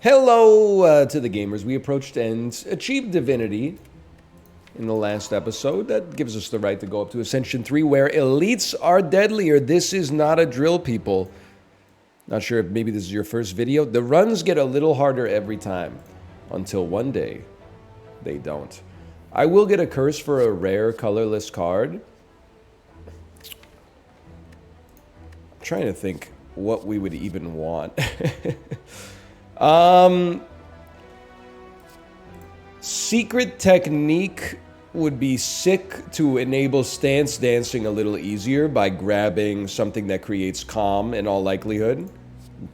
Hello to the gamers. We approached and achieved divinity in the last episode. That gives us the right to go up to Ascension 3, where elites are deadlier. This is not a drill, people. Not sure if maybe this is your first video. The runs get a little harder every time, until one day they don't. I will get a curse for a rare colorless card. I'm trying to think what we would even want. Secret technique would be sick to enable stance dancing a little easier by grabbing something that creates calm in all likelihood,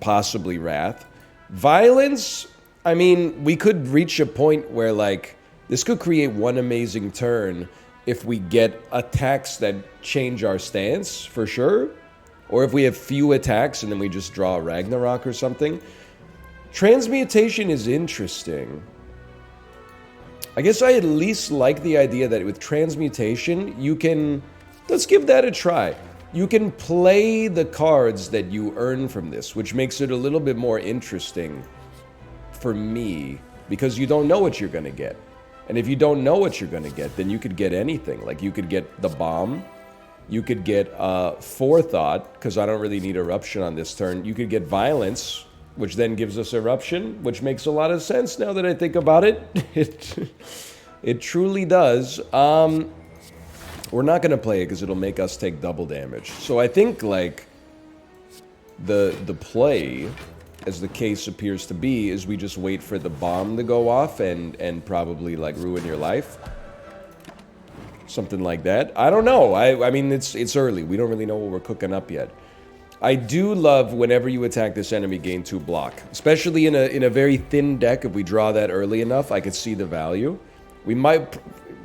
possibly wrath. Violence, I mean, we could reach a point where like this could create one amazing turn if we get attacks that change our stance for sure, or if we have few attacks and then we just draw a Ragnarok or something. Transmutation is interesting. I guess I at least like the idea that with transmutation, you can... Let's give that a try. You can play the cards that you earn from this, which makes it a little bit more interesting for me, because you don't know what you're going to get. And if you don't know what you're going to get, then you could get anything. Like, you could get the bomb. You could get forethought, because I don't really need eruption on this turn. You could get violence, which then gives us eruption, which makes a lot of sense now that I think about it. It truly does. We're not going to play it because it'll make us take double damage. So I think, like, the play, as the case appears to be, is we just wait for the bomb to go off and probably, like, ruin your life. Something like that. I don't know. I mean, it's early. We don't really know what we're cooking up yet. I do love whenever you attack this enemy, gain 2 block. Especially in a very thin deck, if we draw that early enough, I could see the value. We might,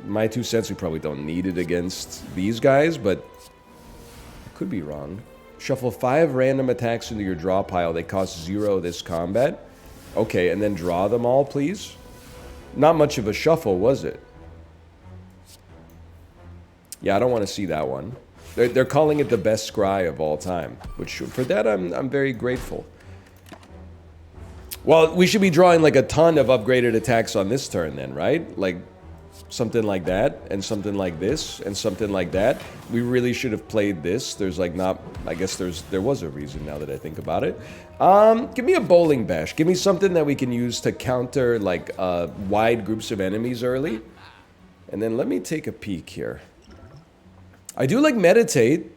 my 2 cents, we probably don't need it against these guys, but I could be wrong. Shuffle 5 random attacks into your draw pile. They cost 0 this combat. Okay, and then draw them all, please. Not much of a shuffle, was it? Yeah, I don't want to see that one. They're calling it the best scry of all time, which for that I'm very grateful. Well, we should be drawing like a ton of upgraded attacks on this turn then, right? Like something like that, and something like this, and something like that. We really should have played this. There's like not, I guess there was a reason now that I think about it. Give me a bowling bash. Give me something that we can use to counter like wide groups of enemies early. And then let me take a peek here. I do like meditate.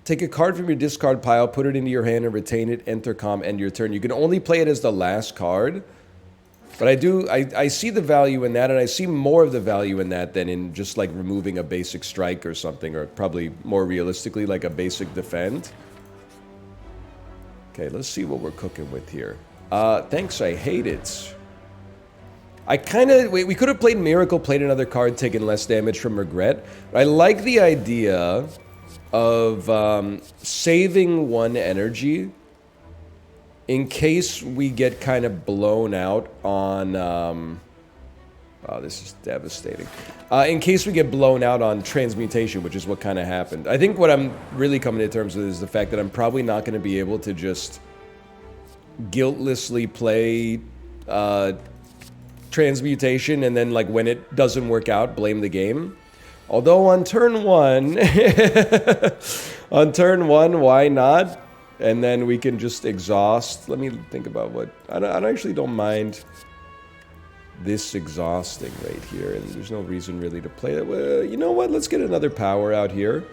Take a card from your discard pile, put it into your hand, and retain it. Enter calm, end your turn. You can only play it as the last card. But I see the value in that, and I see more of the value in that than in just like removing a basic strike or something, or probably more realistically like a basic defend. Okay, let's see what we're cooking with here. Thanks, I hate it. I kind of... We could have played Miracle, played another card, taken less damage from Regret. But I like the idea of saving 1 energy in case we get kind of blown out on... oh, this is devastating. In case we get blown out on Transmutation, which is what kind of happened. I think what I'm really coming to terms with is the fact that I'm probably not going to be able to just guiltlessly play... Transmutation, and then like when it doesn't work out, blame the game. Although on turn 1 on turn 1, why not? And then we can just exhaust. Let me think about what I actually don't mind this exhausting right here, and there's no reason really to play that. Well, you know what, let's get another power out here.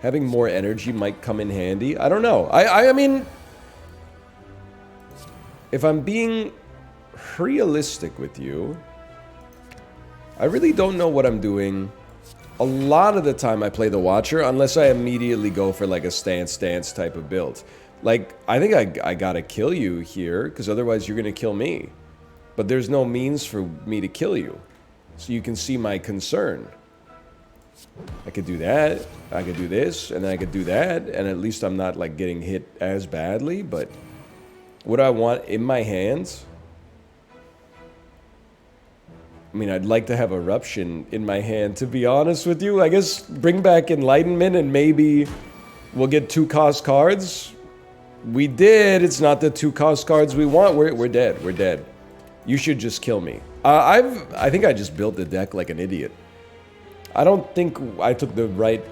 Having more energy might come in handy. I don't know. I mean, if I'm being realistic with you, I really don't know what I'm doing. A lot of the time I play the Watcher, unless I immediately go for like a stance type of build. Like, I think I gotta kill you here, because otherwise you're gonna kill me. But there's no means for me to kill you. So you can see my concern. I could do that, I could do this, and then I could do that, and at least I'm not like getting hit as badly, but... What I want in my hands? I mean, I'd like to have Eruption in my hand, to be honest with you. I guess bring back Enlightenment and maybe we'll get 2-cost cards. We did. It's not the 2-cost cards we want. We're dead. We're dead. You should just kill me. I think I just built the deck like an idiot. I don't think I took the right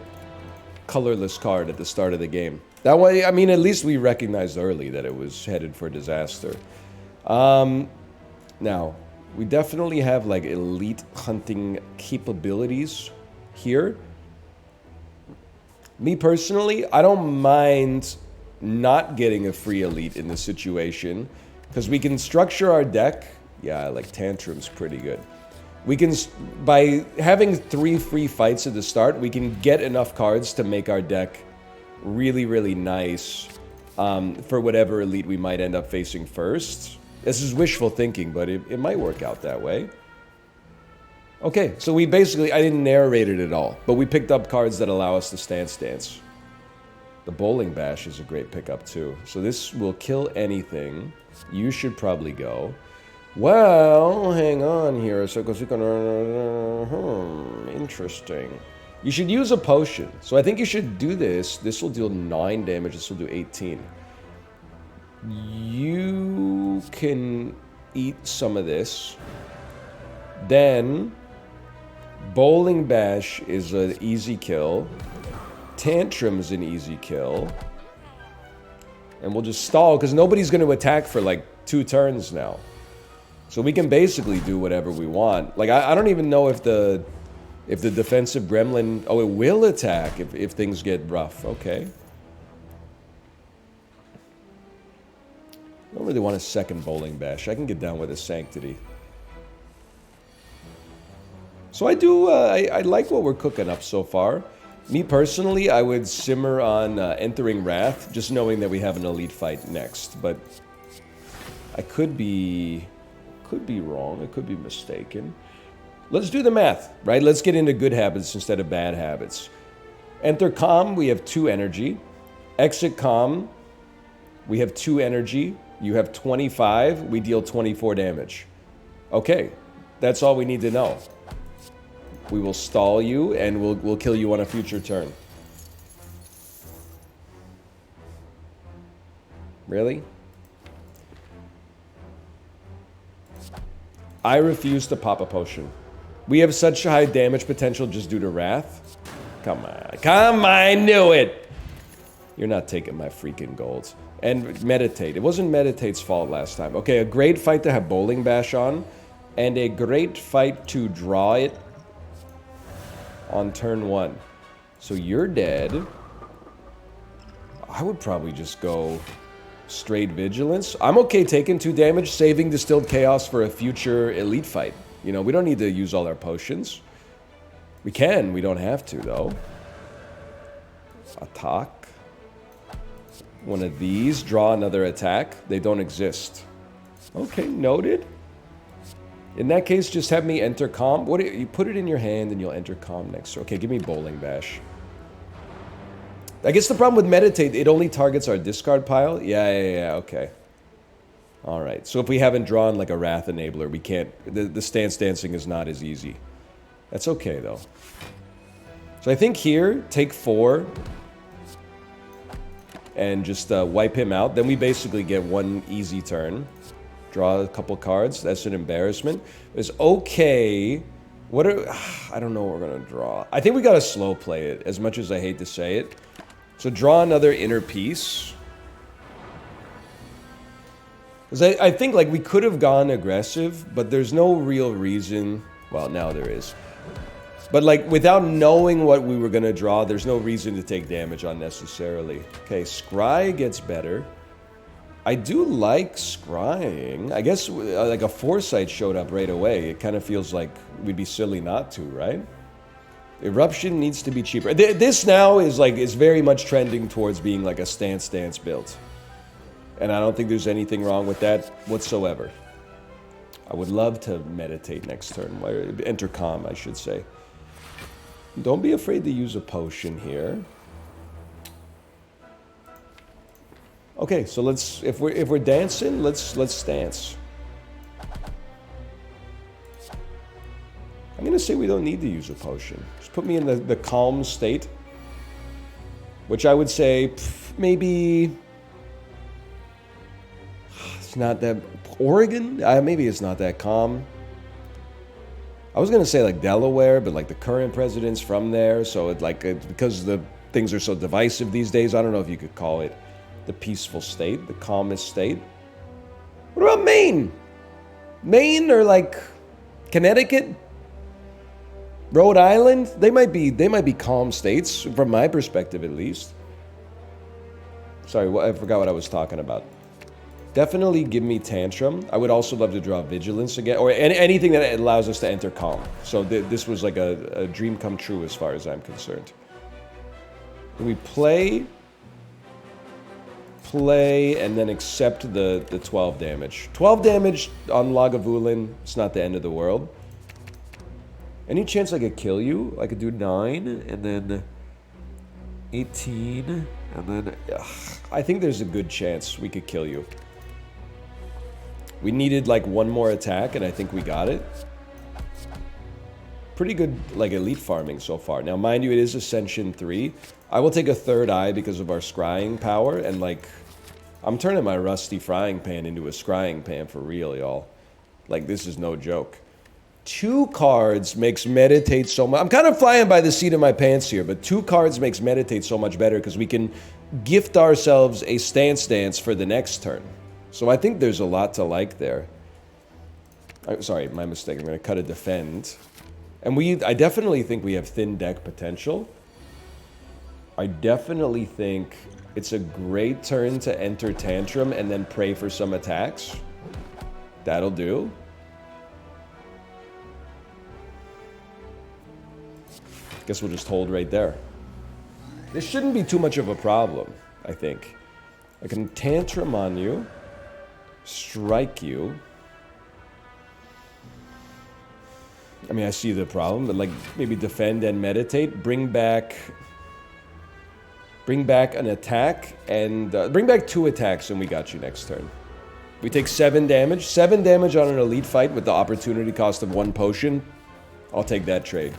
colorless card at the start of the game. That way, I mean, at least we recognized early that it was headed for disaster. Now, we definitely have like elite hunting capabilities here. Me personally, I don't mind not getting a free elite in this situation because we can structure our deck. Yeah, I like Tantrum's pretty good. We can, by having 3 free fights at the start, we can get enough cards to make our deck really, really nice for whatever elite we might end up facing first. This is wishful thinking, but it might work out that way. Okay, so we basically, I didn't narrate it at all, but we picked up cards that allow us to stance dance. The Bowling Bash is a great pickup too. So this will kill anything. You should probably go. Well, hang on here. So because you can, interesting. You should use a potion. So I think you should do this. This will deal 9 damage. This will do 18. You can eat some of this. Then Bowling Bash is an easy kill. Tantrum is an easy kill. And we'll just stall because nobody's going to attack for like 2 turns now. So we can basically do whatever we want. Like, I don't even know if the defensive gremlin... Oh, it will attack if things get rough. Okay. I don't really want a second Bowling Bash. I can get down with a Sanctity. So I do... I like what we're cooking up so far. Me personally, I would simmer on entering Wrath, just knowing that we have an elite fight next. But I could be wrong. I could be mistaken. Let's do the math, right? Let's get into good habits instead of bad habits. Enter Calm, we have 2 energy. Exit Calm, we have 2 energy. You have 25, we deal 24 damage. Okay, that's all we need to know. We will stall you, and we'll kill you on a future turn. Really? I refuse to pop a potion. We have such high damage potential just due to Wrath. Come on. Come on, I knew it! You're not taking my freaking golds. And Meditate. It wasn't Meditate's fault last time. Okay, a great fight to have Bowling Bash on, and a great fight to draw it on turn 1. So you're dead. I would probably just go straight Vigilance. I'm okay taking 2 damage, saving Distilled Chaos for a future elite fight. You know, we don't need to use all our potions. We can, we don't have to though. Attack. One of these, draw another attack. They don't exist. Okay, noted. In that case, just have me enter Calm. What do you put it in your hand and you'll enter Calm next. Okay, give me Bowling Bash. I guess the problem with Meditate, it only targets our discard pile. Yeah, okay. Alright, so if we haven't drawn like a Wrath Enabler, we can't... The stance dancing is not as easy. That's okay, though. So I think here, take 4. And just wipe him out. Then we basically get 1 easy turn. Draw a couple cards. That's an embarrassment. It's okay. What are... I don't know what we're going to draw. I think we got to slow play it, as much as I hate to say it. So draw another Inner Peace. Because I think like we could have gone aggressive, but there's no real reason. Well, now there is. But like without knowing what we were going to draw, there's no reason to take damage unnecessarily. Okay, Scry gets better. I do like scrying. I guess like a Foresight showed up right away. It kind of feels like we'd be silly not to, right? Eruption needs to be cheaper. This now is very much trending towards being like a stance dance build. And I don't think there's anything wrong with that whatsoever. I would love to meditate next turn. Enter Calm, I should say. Don't be afraid to use a potion here. Okay, so let's if we're dancing, let's dance. I'm gonna say we don't need to use a potion. Just put me in the calm state, which I would say maybe It's not that... Oregon? Maybe it's not that calm. I was gonna say like Delaware, but like the current president's from there, so because the things are so divisive these days, I don't know if you could call it the peaceful state, the calmest state. What about Maine? Maine or like Connecticut? Rhode Island? They might be calm states, from my perspective at least. Sorry, I forgot what I was talking about. Definitely give me Tantrum. I would also love to draw Vigilance again, or anything that allows us to enter Calm. So this was like a dream come true as far as I'm concerned. We play, and then accept the 12 damage. 12 damage on Lagavulin, it's not the end of the world. Any chance I could kill you? I could do 9, and then 18, and then... I think there's a good chance we could kill you. We needed like one more attack, and I think we got it. Pretty good, like, elite farming so far. Now, mind you, it is Ascension 3. I will take a third eye because of our scrying power, and like... I'm turning my rusty frying pan into a scrying pan for real, y'all. Like, this is no joke. 2 cards makes Meditate so much... I'm kind of flying by the seat of my pants here, but 2 cards makes Meditate so much better because we can gift ourselves a Stance Dance for the next turn. So I think there's a lot to like there. Sorry, my mistake. I'm going to cut a Defend. And I definitely think we have thin deck potential. I definitely think it's a great turn to enter Tantrum and then pray for some attacks. That'll do. Guess we'll just hold right there. This shouldn't be too much of a problem, I think. I can Tantrum on you. Strike you. I mean, I see the problem, but like maybe Defend and Meditate. Bring back an attack and bring back 2 attacks, and we got you next turn. We take 7 damage. 7 damage on an elite fight with the opportunity cost of 1 potion. I'll take that trade.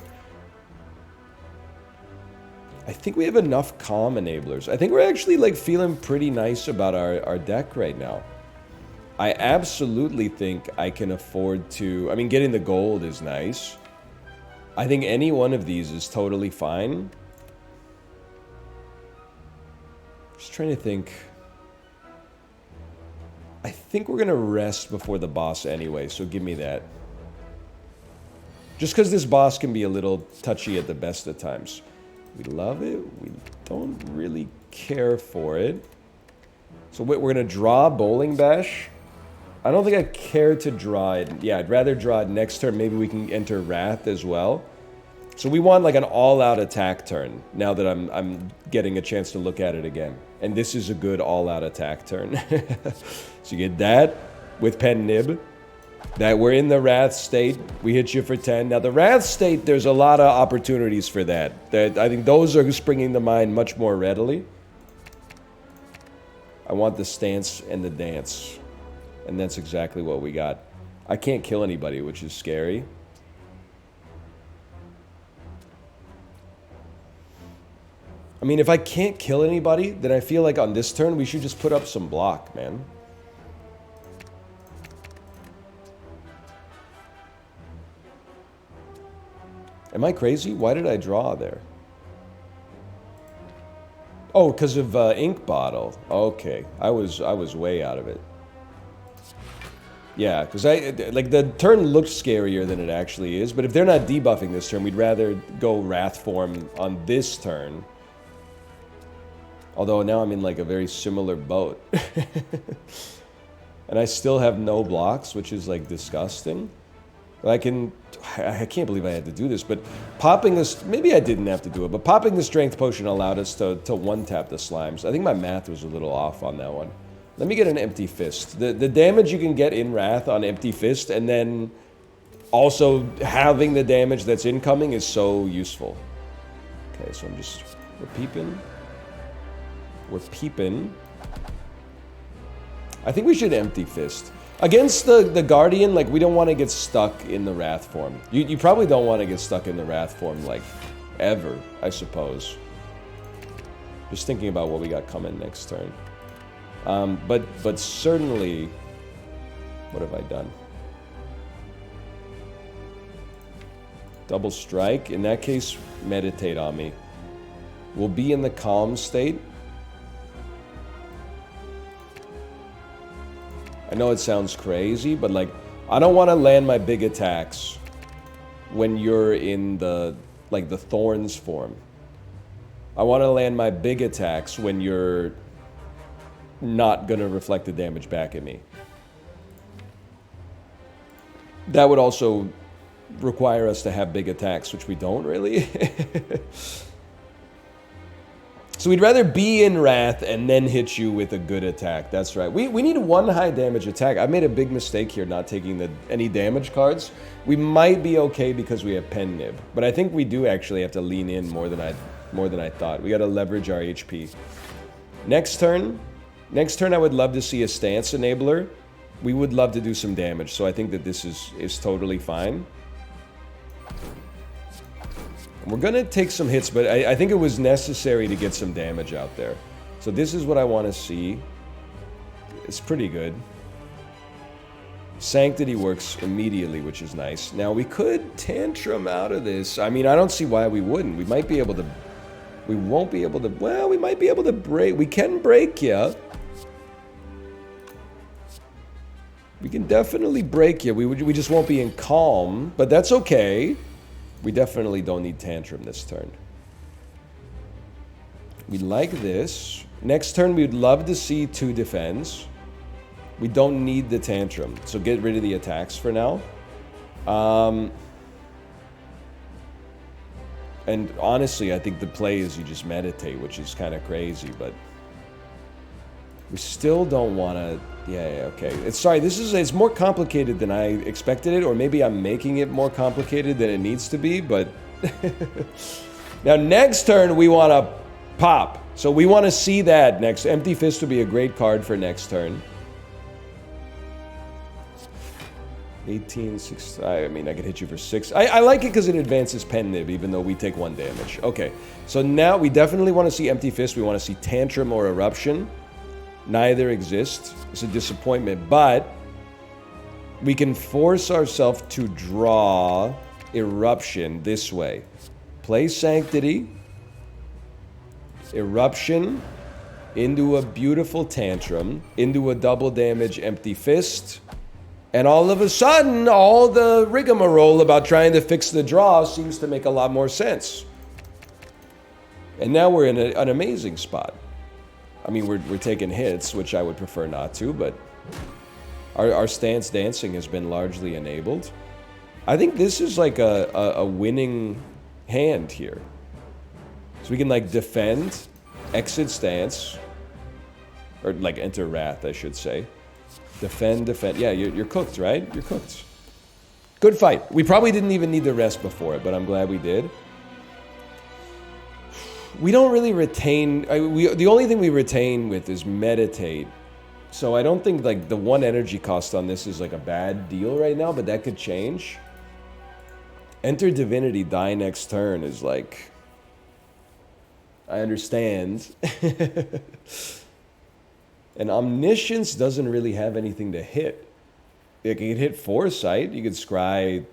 I think we have enough calm enablers. I think we're actually like feeling pretty nice about our deck right now. I absolutely think I can afford to... I mean, getting the gold is nice. I think any one of these is totally fine. Just trying to think. I think we're going to rest before the boss anyway, so give me that. Just because this boss can be a little touchy at the best of times. We love it. We don't really care for it. So we're going to draw Bowling Bash. I don't think I care to draw it. Yeah, I'd rather draw it next turn. Maybe we can enter Wrath as well. So we want like an all-out attack turn now that I'm getting a chance to look at it again. And this is a good all-out attack turn. So you get that with Pen Nib. That we're in the Wrath state. We hit you for 10. Now the Wrath state, there's a lot of opportunities for that. I think those are springing to mind much more readily. I want the Stance and the Dance. And that's exactly what we got. I can't kill anybody, which is scary. I mean, if I can't kill anybody, then I feel like on this turn, we should just put up some block, man. Am I crazy? Why did I draw there? Oh, because of Ink Bottle. Okay, I was way out of it. Yeah, because like the turn looked scarier than it actually is, but if they're not debuffing this turn, we'd rather go Wrath form on this turn. Although now I'm in like a very similar boat. And I still have no blocks, which is like disgusting. But I can't believe I had to do this, but popping this, maybe I didn't have to do it, but popping the Strength Potion allowed us to one-tap the slimes. I think my math was a little off on that one. Let me get an Empty Fist. The damage you can get in Wrath on Empty Fist, and then also having the damage that's incoming is so useful. Okay, so we're peeping. We're peeping. I think we should Empty Fist. Against the Guardian, like, we don't want to get stuck in the Wrath form. You probably don't want to get stuck in the Wrath form, like, ever, I suppose. Just thinking about what we got coming next turn. But certainly, What have I done? Double strike. In that case, meditate on me. We'll be in the calm state. I know it sounds crazy, but like, I don't want to land my big attacks when you're in the, like, the thorns form. I want to land my big attacks when you're not going to reflect the damage back at me. That would also require us to have big attacks, which we don't really. So we'd rather be in Wrath and then hit you with a good attack. That's right. We need one high damage attack. I made a big mistake here not taking any damage cards. We might be okay because we have Pen Nib, but I think we do actually have to lean in more than I thought. We got to leverage our HP. Next turn I would love to see a Stance Enabler. We would love to do some damage, so I think that this is totally fine. We're gonna take some hits, but I think it was necessary to get some damage out there. So this is what I want to see. It's pretty good. Sanctity works immediately, which is nice. Now we could Tantrum out of this. I mean, I don't see why we wouldn't. We might be able to... We won't be able to... Well, we might be able to break... We can break you. We can definitely break you. We just won't be in calm, but that's okay. We definitely don't need Tantrum this turn. We like this. Next turn, we'd love to see 2 defends. We don't need the Tantrum, so get rid of the attacks for now. And honestly, I think the play is you just meditate, which is kind of crazy, but... We still don't want to... Yeah, okay. It's more complicated than I expected it, or maybe I'm making it more complicated than it needs to be, but... Now, next turn, we want to pop. So we want to see that next. Empty Fist would be a great card for next turn. 18, 6... I mean, I could hit you for 6. I like it because it advances Pen Nib, even though we take 1 damage. Okay, so now we definitely want to see Empty Fist. We want to see Tantrum or Eruption. Neither exist. It's a disappointment, but we can force ourselves to draw Eruption this way. Play Sanctity, Eruption, into a beautiful Tantrum, into a double damage Empty Fist, and all of a sudden, all the rigmarole about trying to fix the draw seems to make a lot more sense. And now we're in an amazing spot. I mean, we're taking hits, which I would prefer not to, but our stance dancing has been largely enabled. I think this is like a winning hand here. So we can like defend, exit stance, or like enter Wrath, I should say. Defend. Yeah, you're cooked, right? You're cooked. Good fight. We probably didn't even need the rest before it, but I'm glad we did. We don't really retain... the only thing we retain with is meditate. So I don't think like the 1 energy cost on this is like a bad deal right now, but that could change. Enter Divinity, die next turn is like... I understand. And Omniscience doesn't really have anything to hit. You could hit Foresight. You could scry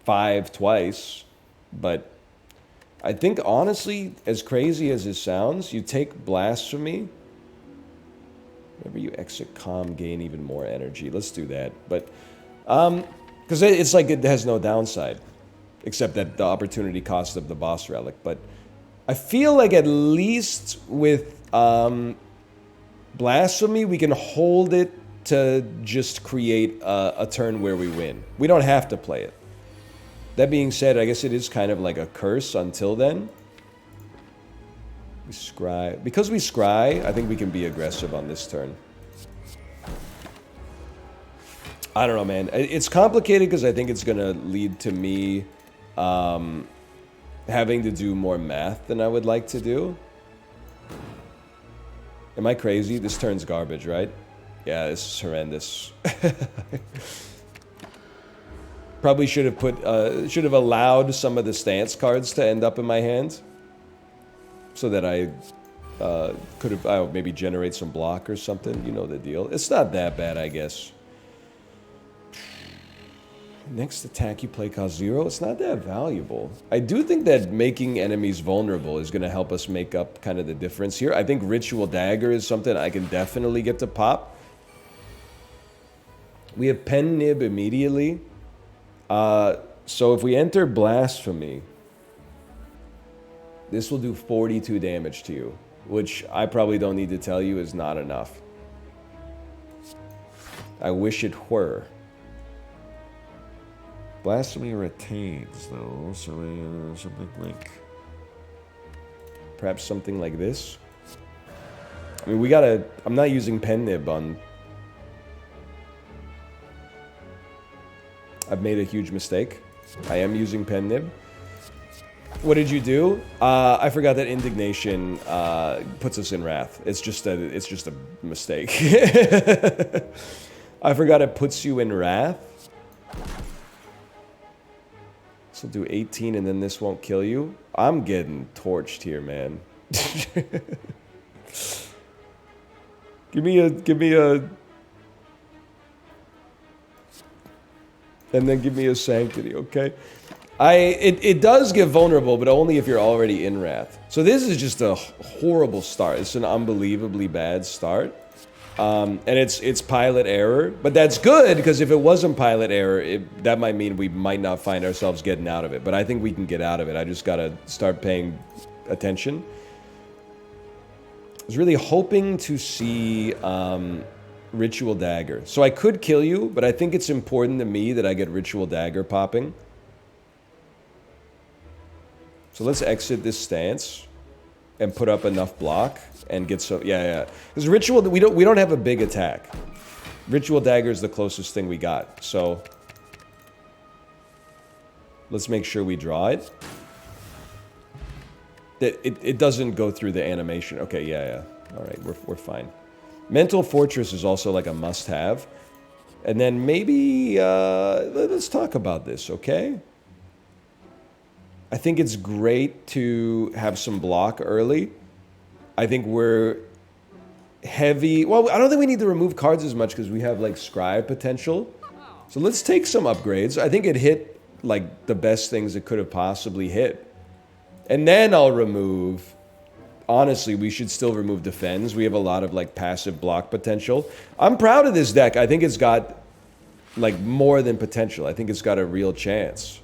5 twice, but... I think, honestly, as crazy as it sounds, you take Blasphemy. Whenever you exit Calm, gain even more energy. Let's do that. But, because it's like it has no downside. Except that the opportunity cost of the boss relic. But I feel like at least with Blasphemy, we can hold it to just create a turn where we win. We don't have to play it. That being said, I guess it is kind of like a curse until then. We scry. Because we scry, I think we can be aggressive on this turn. I don't know, man. It's complicated because I think it's going to lead to me having to do more math than I would like to do. Am I crazy? This turn's garbage, right? Yeah, this is horrendous. Probably should have allowed some of the stance cards to end up in my hand, so that I could have maybe generate some block or something. You know the deal. It's not that bad, I guess. Next attack you play costs 0. It's not that valuable. I do think that making enemies vulnerable is going to help us make up kind of the difference here. I think Ritual Dagger is something I can definitely get to pop. We have Pen Nib immediately. So if we enter Blasphemy, this will do 42 damage to you, which I probably don't need to tell you is not enough. I wish it were. Blasphemy retains, though, so something like... Perhaps something like this? I mean, we gotta... I'm not using Pen Nib on... I've made a huge mistake. I am using Pen Nib. What did you do? I forgot that Indignation puts us in Wrath. It's just a mistake. I forgot it puts you in Wrath. This will do 18 and then this won't kill you. I'm getting torched here, man. Give me a... And then give me a Sanctity, okay? It does get vulnerable, but only if you're already in Wrath. So this is just a horrible start. It's an unbelievably bad start. And it's pilot error. But that's good, because if it wasn't pilot error, that might mean we might not find ourselves getting out of it. But I think we can get out of it. I just gotta start paying attention. I was really hoping to see Ritual Dagger. So I could kill you, but I think it's important to me that I get Ritual Dagger popping. So let's exit this stance and put up enough block and get so... Yeah. Because Ritual... We don't have a big attack. Ritual Dagger is the closest thing we got. So... Let's make sure we draw it. It doesn't go through the animation. Okay, yeah. Alright, we're fine. Mental Fortress is also like a must-have. And then maybe... let's talk about this, okay? I think it's great to have some block early. I think we're heavy. Well, I don't think we need to remove cards as much because we have like Scribe potential. So let's take some upgrades. I think it hit like the best things it could have possibly hit. And then I'll remove... Honestly, we should still remove Defends. We have a lot of like passive block potential. I'm proud of this deck. I think it's got like more than potential. I think it's got a real chance.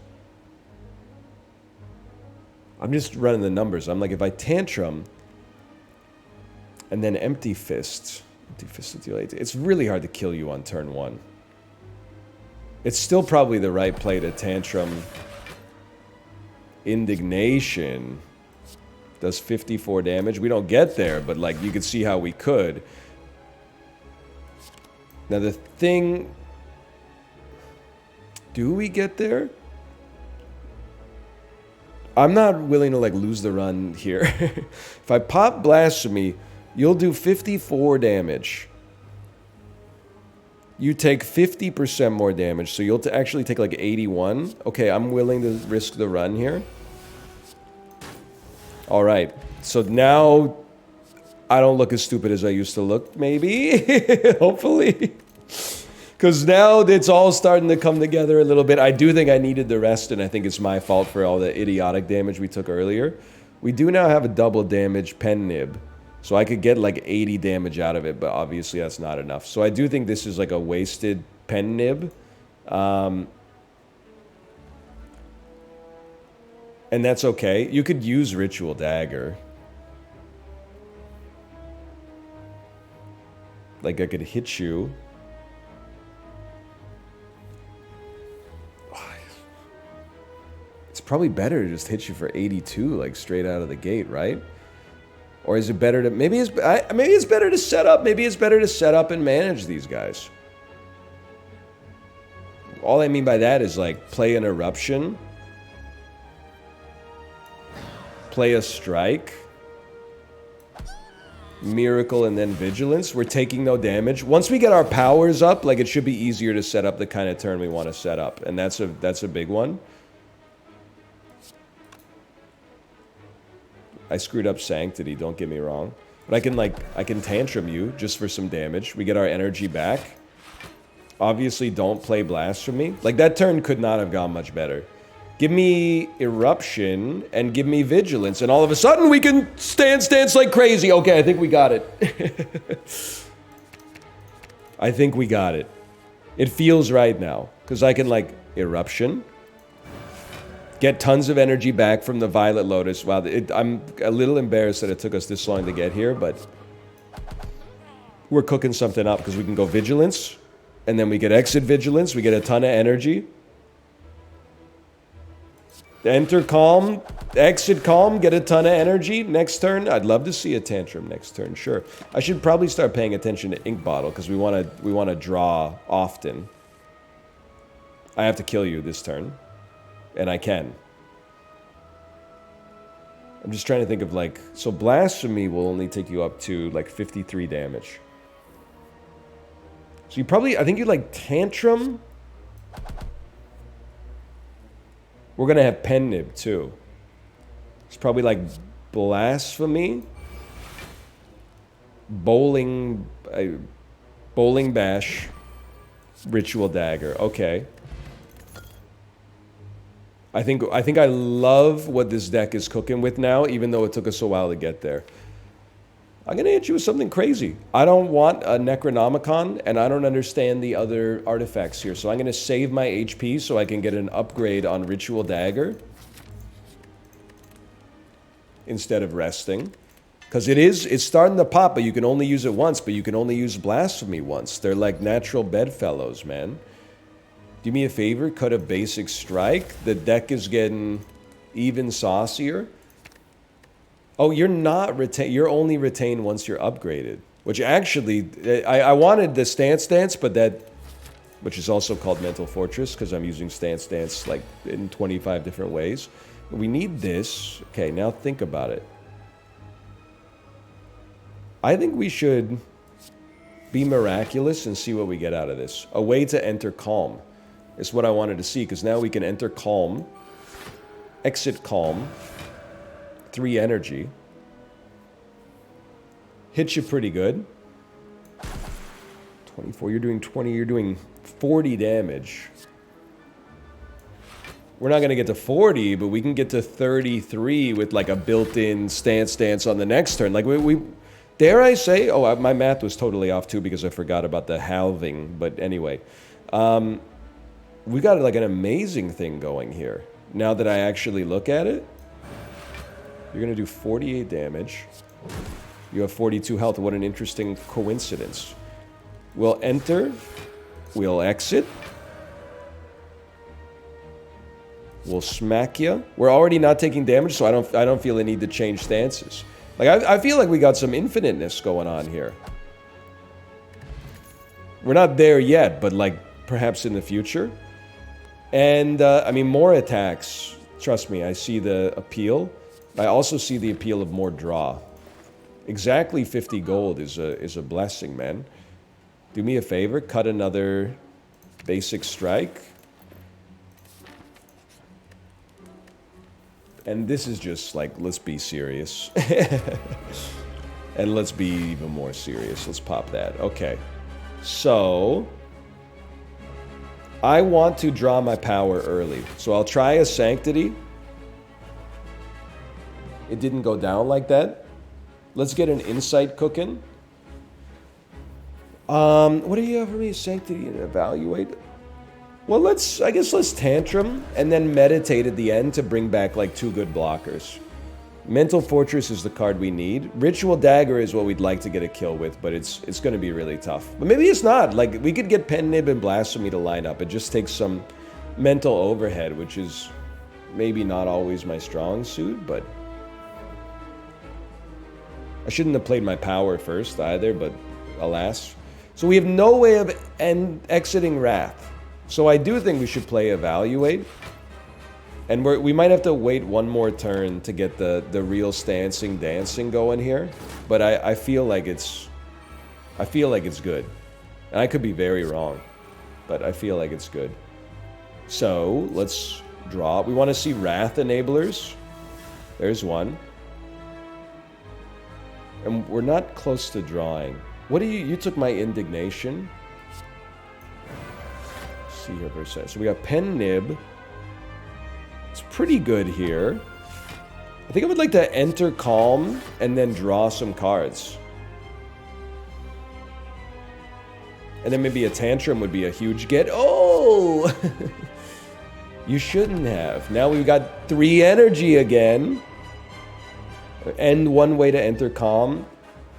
I'm just running the numbers. I'm like, if I Tantrum and then Empty Fist to deal 8, it's really hard to kill you on turn 1. It's still probably the right play to Tantrum. Indignation does 54 damage. We don't get there, but like you can see how we could. Now the thing... Do we get there? I'm not willing to like lose the run here. If I pop Blasphemy, you'll do 54 damage. You take 50% more damage, so you'll actually take like 81. Okay, I'm willing to risk the run here. All right, so now I don't look as stupid as I used to look, maybe, hopefully. Because now it's all starting to come together a little bit. I do think I needed the rest, and I think it's my fault for all the idiotic damage we took earlier. We do now have a double damage Pen Nib, so I could get like 80 damage out of it, but obviously that's not enough. So I do think this is like a wasted Pen Nib. And that's okay. You could use Ritual Dagger. Like I could hit you. It's probably better to just hit you for 82, like straight out of the gate, right? Or is it better to... Maybe it's better to set up. Maybe it's better to set up and manage these guys. All I mean by that is like play an Eruption. Play a Strike. Miracle and then Vigilance. We're taking no damage. Once we get our powers up, like it should be easier to set up the kind of turn we want to set up. And that's a big one. I screwed up Sanctity, don't get me wrong. But I can Tantrum you just for some damage. We get our energy back. Obviously, don't play Blasphemy. Like, that turn could not have gone much better. Give me Eruption and give me Vigilance, and all of a sudden we can stance like crazy. Okay, I think we got it. I think we got it. It feels right now, because I can, like, Eruption. Get tons of energy back from the Violet Lotus. Wow, I'm a little embarrassed that it took us this long to get here, but we're cooking something up, because we can go Vigilance, and then we get Exit Vigilance, we get a ton of energy. Enter Calm, Exit Calm, get a ton of energy. Next turn, I'd love to see a Tantrum next turn, sure. I should probably start paying attention to Ink Bottle, because we want to draw often. I have to kill you this turn, and I can. I'm just trying to think of, like, so Blasphemy will only take you up to, like, 53 damage. So you probably, I think you like Tantrum. We're going to have Pen Nib, too. It's probably like Blasphemy. Bowling Bash. Ritual Dagger. Okay. I think I love what this deck is cooking with now, even though it took us a while to get there. I'm going to hit you with something crazy. I don't want a Necronomicon, and I don't understand the other artifacts here. So I'm going to save my HP so I can get an upgrade on Ritual Dagger instead of resting. Because it's starting to pop, but you can only use it once, but you can only use Blasphemy once. They're like natural bedfellows, man. Do me a favor, cut a basic strike. The deck is getting even saucier. Oh, you're not you're only retained once you're upgraded. Which actually, I wanted the Stance Dance, but that, which is also called Mental Fortress, because I'm using Stance Dance like in 25 different ways. We need this. Okay, now think about it. I think we should be miraculous and see what we get out of this. A way to enter Calm is what I wanted to see, because now we can enter Calm, exit Calm, 3 energy. Hits you pretty good. 24, you're doing 20, you're doing 40 damage. We're not going to get to 40, but we can get to 33 with like a built-in Stance Dance on the next turn. Like we dare I say, oh, my math was totally off too because I forgot about the halving, but anyway. We got like an amazing thing going here. Now that I actually look at it, you're going to do 48 damage. You have 42 health. What an interesting coincidence. We'll enter. We'll exit. We'll smack you. We're already not taking damage, so I don't feel a need to change stances. Like I feel like we got some infiniteness going on here. We're not there yet, but like perhaps in the future. And I mean, more attacks. Trust me, I see the appeal. I also see the appeal of more draw. Exactly 50 gold is a blessing, man. Do me a favor, cut another basic strike. And this is just like, let's be serious. And let's be even more serious. Let's pop that. Okay. So, I want to draw my power early. So I'll try a Sanctity. It didn't go down like that. Let's get an Insight cooking. What do you have for me? Sanctity and Evaluate? Well, I guess let's Tantrum and then Meditate at the end to bring back like 2 good blockers. Mental Fortress is the card we need. Ritual Dagger is what we'd like to get a kill with, but it's going to be really tough. But maybe it's not. Like, we could get Pen Nib and Blasphemy to line up. It just takes some mental overhead, which is maybe not always my strong suit, but I shouldn't have played my power first either, but alas. So we have no way of exiting Wrath. So I do think we should play Evaluate. And we might have to wait one more turn to get the real stancing dancing going here. But I feel like it's good. And I could be very wrong. But I feel like it's good. So let's draw. We want to see Wrath enablers. There's one. And we're not close to drawing. What do you took my Indignation? see here for a second. So we got Pen Nib. It's pretty good here. I think I would like to enter Calm and then draw some cards. And then maybe a Tantrum would be a huge get. Oh! You shouldn't have. Now we've got 3 energy again. And 1 way to enter Calm.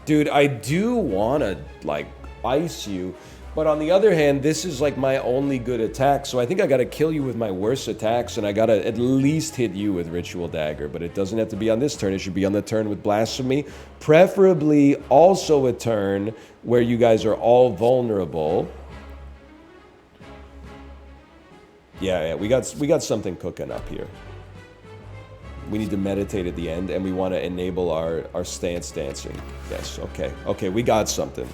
Dude, I do want to, like, ice you. But on the other hand, this is like my only good attack. So I think I got to kill you with my worst attacks. And I got to at least hit you with Ritual Dagger. But it doesn't have to be on this turn. It should be on the turn with Blasphemy. Preferably also a turn where you guys are all vulnerable. Yeah, we got something cooking up here. We need to meditate at the end, and we want to enable our stance dancing. Yes, okay. Okay, we got something.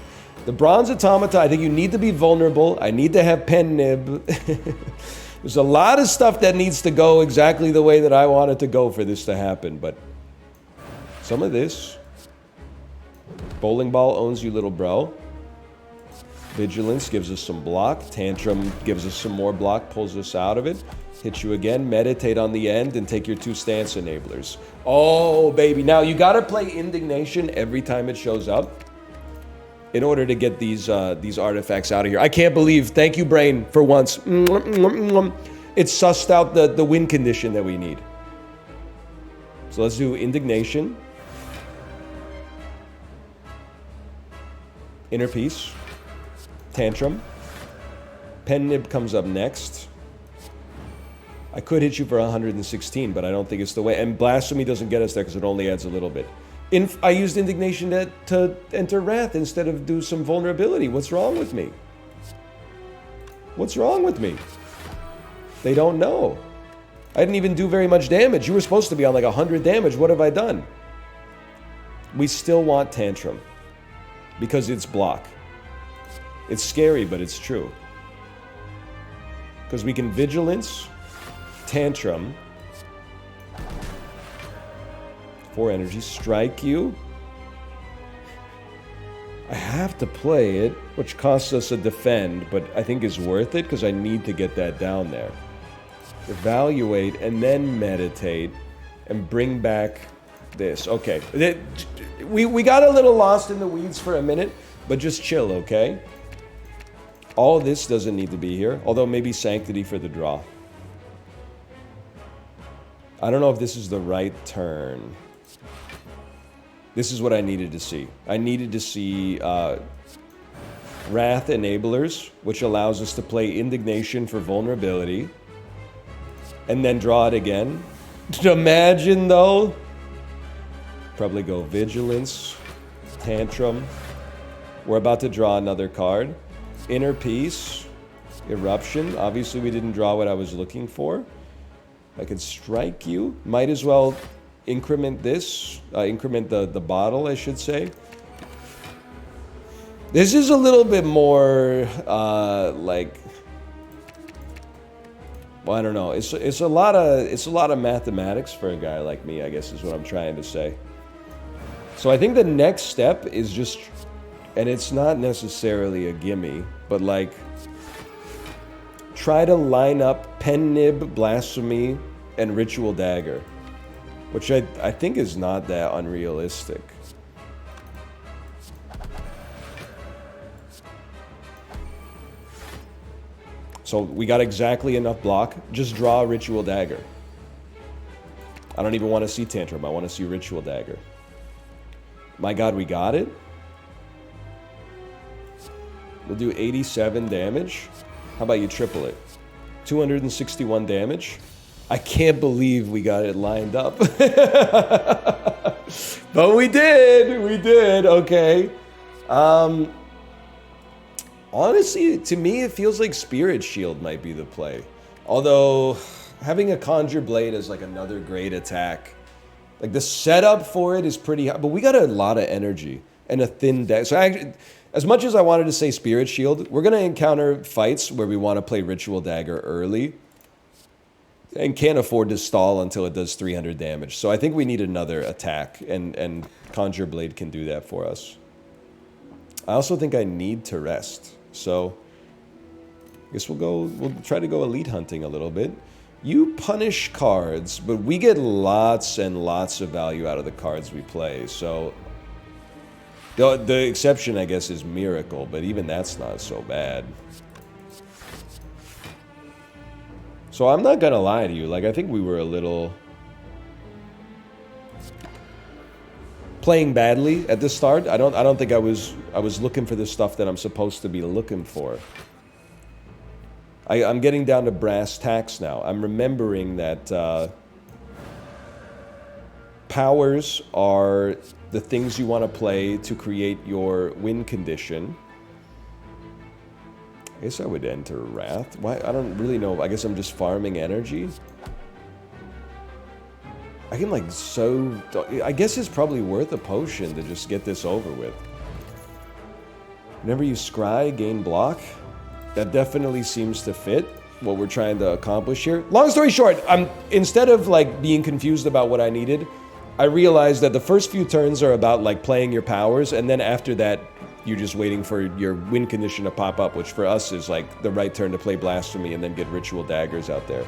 The Bronze Automata, I think you need to be vulnerable. I need to have Pen Nib. There's a lot of stuff that needs to go exactly the way that I want it to go for this to happen, but some of this. Bowling Ball owns you, little bro. Vigilance gives us some block. Tantrum gives us some more block, pulls us out of it. Hit you again, meditate on the end, and take your 2 stance enablers. Oh, baby. Now, you got to play Indignation every time it shows up in order to get these artifacts out of here. I can't believe, thank you, brain, for once. It's sussed out the win condition that we need. So let's do Indignation. Inner Peace. Tantrum. Pen Nib comes up next. I could hit you for 116, but I don't think it's the way. And Blasphemy doesn't get us there because it only adds a little bit. I used Indignation to enter Wrath instead of do some vulnerability. What's wrong with me? What's wrong with me? They don't know. I didn't even do very much damage. You were supposed to be on like 100 damage. What have I done? We still want Tantrum because it's block. It's scary, but it's true. Because we can Vigilance, Tantrum, 4 energy, strike you. I have to play it, which costs us a defend, but I think is worth it because I need to get that down there. Evaluate and then meditate and bring back this. Okay. We got a little lost in the weeds for a minute, but just chill, okay? All of this doesn't need to be here, although maybe Sanctity for the draw. I don't know if this is the right turn. This is what I needed to see. I needed to see Wrath Enablers, which allows us to play Indignation for vulnerability, and then draw it again. Imagine, though. Probably go Vigilance, Tantrum. We're about to draw another card. Inner Peace, Eruption. Obviously, we didn't draw what I was looking for. I could strike you. Might as well increment this. Increment the bottle, I should say. This is a little bit more, like... Well, I don't know. It's a lot of mathematics for a guy like me, I guess is what I'm trying to say. So I think the next step is just... And it's not necessarily a gimme, but like... Try to line up Pen Nib, Blasphemy, and Ritual Dagger. Which I think is not that unrealistic. So we got exactly enough block. Just draw a Ritual Dagger. I don't even want to see Tantrum. I want to see Ritual Dagger. My god, we got it? We'll do 87 damage. How about you triple it? 261 damage. I can't believe we got it lined up. But we did. We did. Okay. Honestly, to me, it feels like Spirit Shield might be the play. Although, having a Conjure Blade is like another great attack. Like, the setup for it is pretty high. But we got a lot of energy and a thin deck. So, actually, as much as I wanted to say Spirit Shield, we're going to encounter fights where we want to play Ritual Dagger early. And can't afford to stall until it does 300 damage. So I think we need another attack. And Conjure Blade can do that for us. I also think I need to rest. So Guess we'll try to go elite hunting a little bit. You punish cards, but we get lots and lots of value out of the cards we play, so... The exception, I guess, is Miracle, but even that's not so bad. So I'm not gonna lie to you, like, I think we were a little... playing badly at the start. I don't think I was looking for the stuff that I'm supposed to be looking for. I'm getting down to brass tacks now. I'm remembering that powers are the things you want to play to create your win condition. I guess I would enter Wrath. Why? I don't really know. I guess I'm just farming energy. I can like I guess it's probably worth a potion to just get this over with. Whenever you scry, gain block. That definitely seems to fit what we're trying to accomplish here. Long story short, instead of like being confused about what I needed, I realized that the first few turns are about like playing your powers, and then after that, you're just waiting for your win condition to pop up, which for us is like the right turn to play Blasphemy and then get Ritual Daggers out there.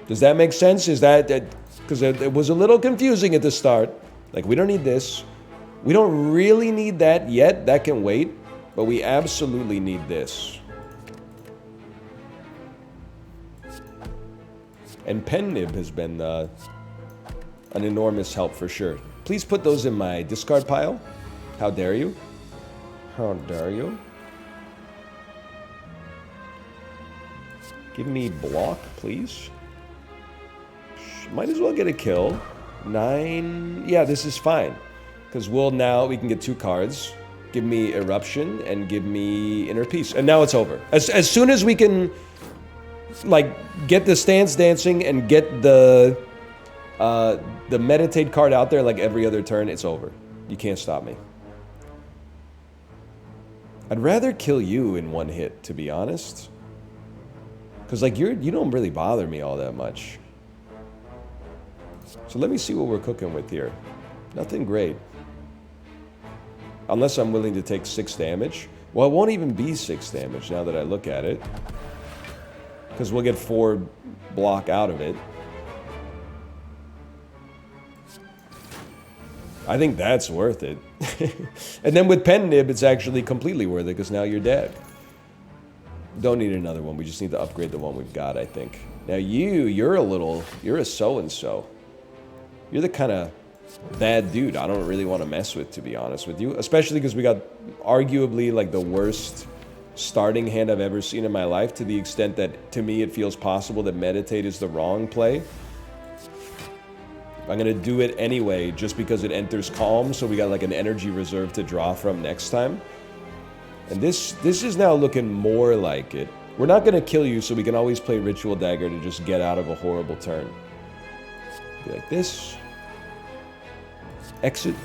Does that make sense? Is that because it was a little confusing at the start. Like, we don't need this. We don't really need that yet. That can wait. But we absolutely need this. And Pen Nib has been an enormous help for sure. Please put those in my discard pile. How dare you? How dare you? Give me block, please. Might as well get a kill. 9. Yeah, this is fine. Because we can get 2 cards. Give me Eruption and give me Inner Peace. And now it's over. As soon as we can, like, get the Stance Dancing and get the Meditate card out there like every other turn, it's over. You can't stop me. I'd rather kill you in one hit, to be honest. Because, like, you don't really bother me all that much. So let me see what we're cooking with here. Nothing great. Unless I'm willing to take 6 damage. Well, it won't even be 6 damage now that I look at it. Because we'll get 4 block out of it. I think that's worth it. And then with Pen Nib, it's actually completely worth it because now you're dead. Don't need another one. We just need to upgrade the one we've got, I think. Now you're a so-and-so. You're the kind of bad dude I don't really want to mess with, to be honest with you. Especially because we got arguably like the worst starting hand I've ever seen in my life, to the extent that to me it feels possible that Meditate is the wrong play. I'm going to do it anyway just because it enters Calm, so we got like an energy reserve to draw from next time. And this is now looking more like it. We're not going to kill you, so we can always play Ritual Dagger to just get out of a horrible turn. Be like this. Exit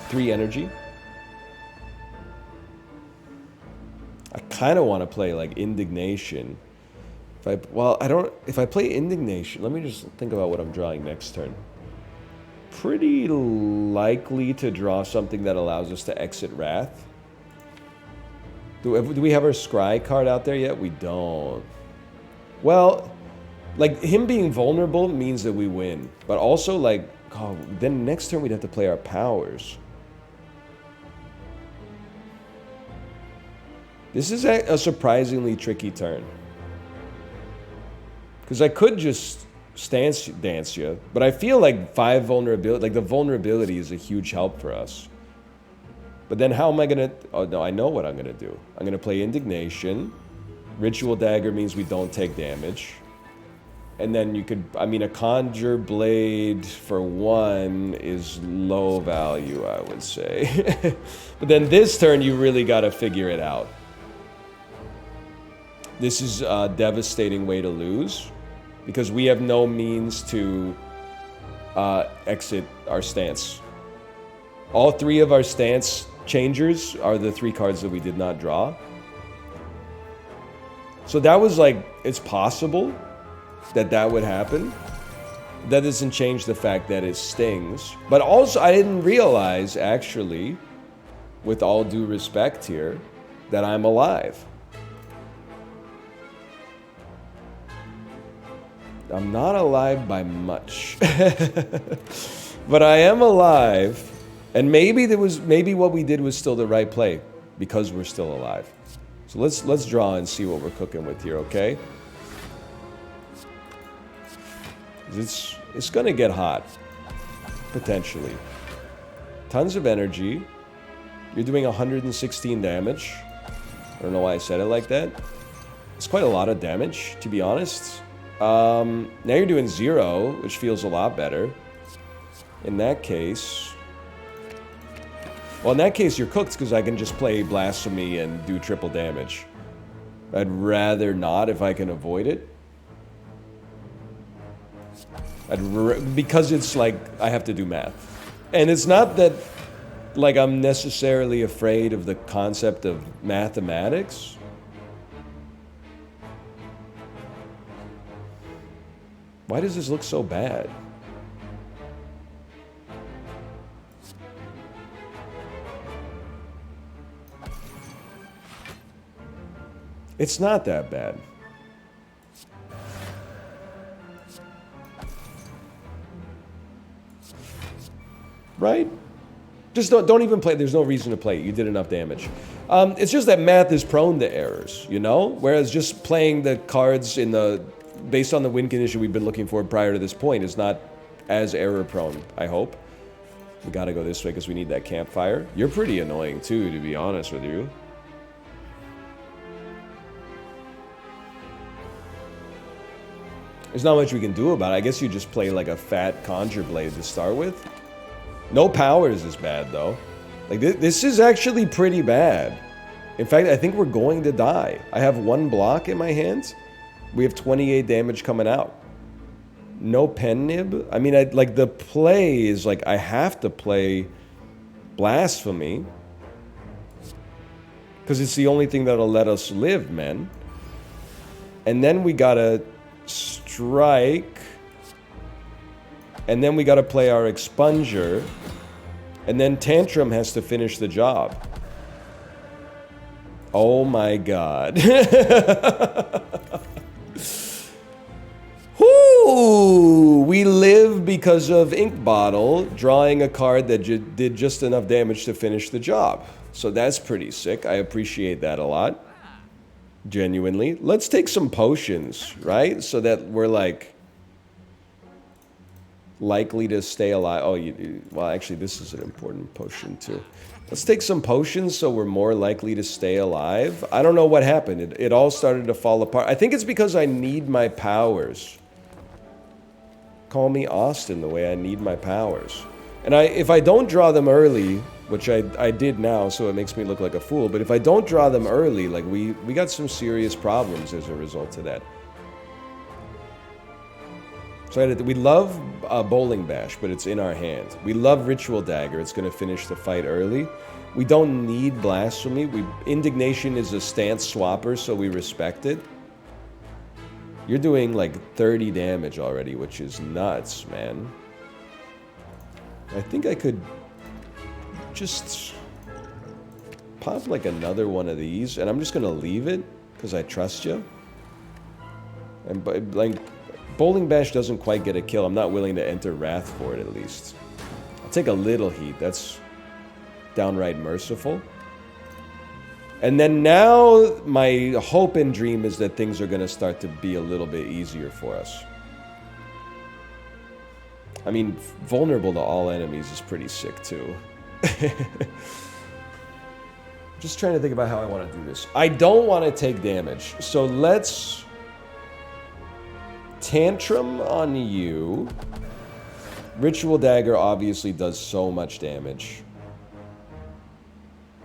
3 energy. I kind of want to play like Indignation. If I play Indignation, let me just think about what I'm drawing next turn. Pretty likely to draw something that allows us to exit Wrath. Do we have our Scry card out there yet? We don't. Well, like, him being vulnerable means that we win. But also, like, oh, then next turn we'd have to play our powers. This is a surprisingly tricky turn. Because I could just Stance Dance you, but I feel like 5 vulnerability, like the vulnerability is a huge help for us. But then how am I gonna, oh no, I know what I'm gonna do. I'm gonna play Indignation. Ritual Dagger means we don't take damage. And then you could, I mean, a Conjure Blade for 1 is low value, I would say. But then this turn, you really gotta figure it out. This is a devastating way to lose, because we have no means to exit our stance. All 3 of our stance changers are the 3 cards that we did not draw. So that was like, it's possible that would happen. That doesn't change the fact that it stings. But also, I didn't realize, actually, with all due respect here, that I'm alive. I'm not alive by much. But I am alive. And maybe what we did was still the right play because we're still alive. So let's draw and see what we're cooking with here, okay? It's gonna get hot. Potentially. Tons of energy. You're doing 116 damage. I don't know why I said it like that. It's quite a lot of damage, to be honest. Now you're doing 0, which feels a lot better. In that case... Well, in that case, you're cooked because I can just play Blasphemy and do triple damage. I'd rather not if I can avoid it. Because it's like, I have to do math. And it's not that, like, I'm necessarily afraid of the concept of mathematics. Why does this look so bad? It's not that bad. Right? Just don't even play. There's no reason to play it. You did enough damage. It's just that math is prone to errors, you know? Whereas just playing the cards based on the win condition we've been looking for prior to this point is not as error prone, I hope. We gotta go this way because we need that campfire. You're pretty annoying too, to be honest with you. There's not much we can do about it. I guess you just play like a fat Conjure Blade to start with. No powers is bad, though. Like, this is actually pretty bad. In fact, I think we're going to die. I have 1 block in my hands. We have 28 damage coming out. No pen nib. I mean, like, the play is, like, I have to play Blasphemy. Because it's the only thing that'll let us live, man. And then we gotta strike. And then we gotta play our Expunger. And then Tantrum has to finish the job. Oh my god. Whoo! We live because of Ink Bottle drawing a card that did just enough damage to finish the job. So that's pretty sick. I appreciate that a lot. Genuinely. Let's take some potions, right? So that we're like... likely to stay alive. Oh, well, actually, this is an important potion, too. Let's take some potions so we're more likely to stay alive. I don't know what happened. It all started to fall apart. I think it's because I need my powers. Call me Austin the way I need my powers. And if I don't draw them early, which I did now, so it makes me look like a fool, but if I don't draw them early, like, we got some serious problems as a result of that. So we love Bowling Bash, but it's in our hand. We love Ritual Dagger. It's going to finish the fight early. We don't need Blasphemy. Indignation is a stance swapper, so we respect it. You're doing like 30 damage already, which is nuts, man. I think I could just pop like another one of these, and I'm just going to leave it because I trust you. And like... Bowling Bash doesn't quite get a kill. I'm not willing to enter Wrath for it, at least. I'll take a little heat. That's downright merciful. And then now, my hope and dream is that things are going to start to be a little bit easier for us. I mean, vulnerable to all enemies is pretty sick, too. Just trying to think about how I want to do this. I don't want to take damage. So let's... Tantrum on you. Ritual Dagger obviously does so much damage.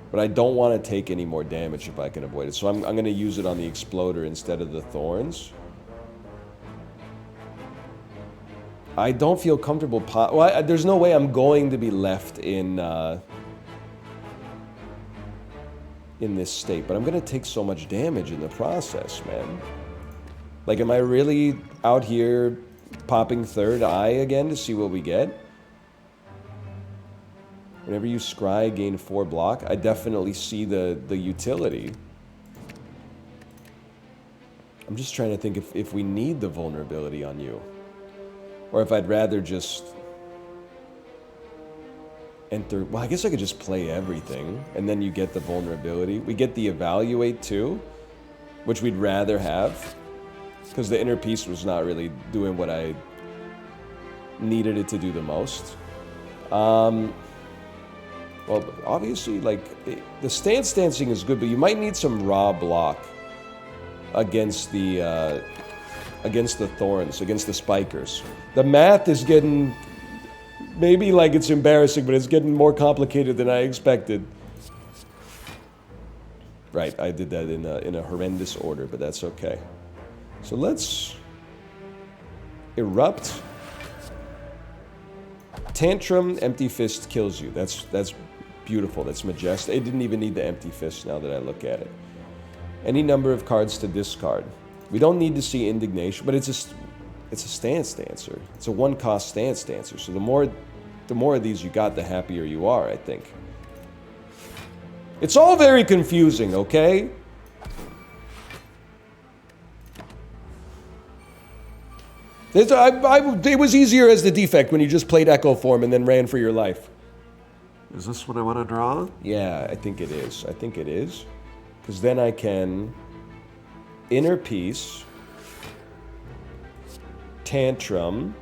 But I don't want to take any more damage if I can avoid it. So I'm going to use it on the Exploder instead of the Thorns. I don't feel comfortable... Well, there's no way I'm going to be left in this state. But I'm going to take so much damage in the process, man. Like, am I really out here popping Third Eye again to see what we get? Whenever you scry, gain 4 block. I definitely see the utility. I'm just trying to think if we need the vulnerability on you. Or if I'd rather just enter... Well, I guess I could just play everything, and then you get the vulnerability. We get the evaluate too, which we'd rather have, because the inner peace was not really doing what I needed it to do the most. Well, obviously, like, the stance dancing is good, but you might need some raw block against the thorns, against the spikers. The math is getting... Maybe, like, it's embarrassing, but it's getting more complicated than I expected. Right, I did that in a horrendous order, but that's okay. So let's... Erupt. Tantrum, empty fist kills you. That's beautiful. That's majestic. It didn't even need the empty fist now that I look at it. Any number of cards to discard. We don't need to see indignation, but it's a stance dancer. It's a one-cost stance dancer. So the more of these you got, the happier you are, I think. It's all very confusing, okay? It was easier as the defect when you just played Echo Form and then ran for your life. Is this what I want to draw? Yeah, I think it is. I think it is. Because then I can... Inner Peace... Tantrum.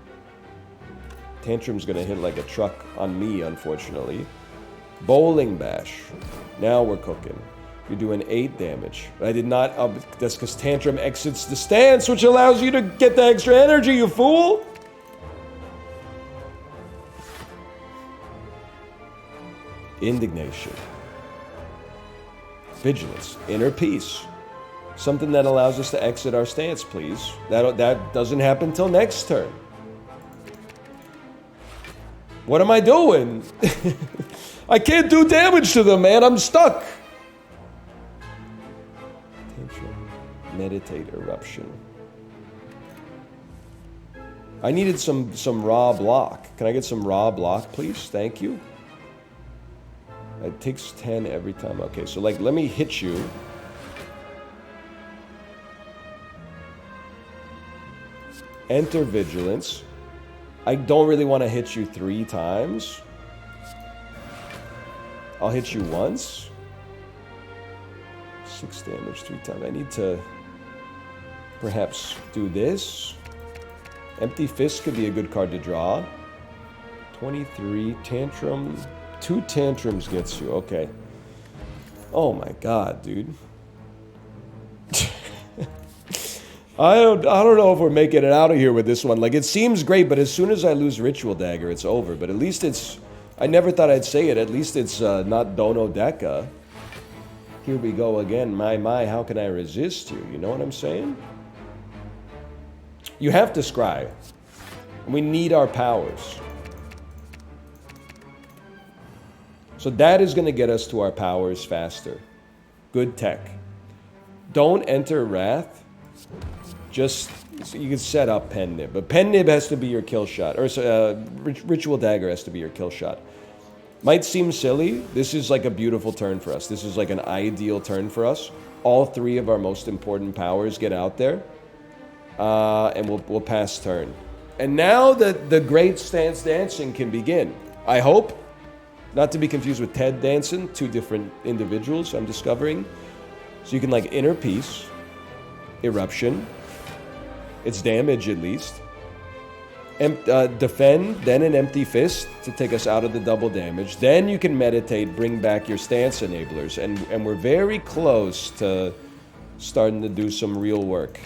Tantrum's gonna hit like a truck on me, unfortunately. Bowling Bash. Now we're cooking. You're doing 8 damage. I did not... that's because Tantrum exits the stance, which allows you to get the extra energy, you fool! Indignation. Vigilance. Inner Peace. Something that allows us to exit our stance, please. That doesn't happen till next turn. What am I doing? I can't do damage to them, man. I'm stuck. Meditate Eruption. I needed some raw block. Can I get some raw block, please? Thank you. It takes 10 every time. Okay, so like, let me hit you. Enter Vigilance. I don't really want to hit you 3 times. I'll hit you once. 6 damage 3 times. I need to perhaps do this. Empty Fist could be a good card to draw. 23. Tantrum. 2 Tantrums gets you. Okay. Oh my god, dude. I don't know if we're making it out of here with this one. Like, it seems great, but as soon as I lose Ritual Dagger, it's over. But at least it's... I never thought I'd say it. At least it's not Dono Deca. Here we go again. My, how can I resist you? You know what I'm saying? You have to scry. We need our powers. So that is going to get us to our powers faster. Good tech. Don't enter Wrath. Just, so you can set up Pen Nib. But Pen Nib has to be your kill shot. Or Ritual Dagger has to be your kill shot. Might seem silly. This is like a beautiful turn for us. This is like an ideal turn for us. All 3 of our most important powers get out there. And we'll pass turn. And now the great stance dancing can begin. I hope. Not to be confused with Ted Danson. 2 different individuals I'm discovering. So you can like Inner Peace. Eruption. It's damage at least. Defend, then an Empty Fist to take us out of the double damage. Then you can meditate, bring back your stance enablers. And we're very close to starting to do some real work.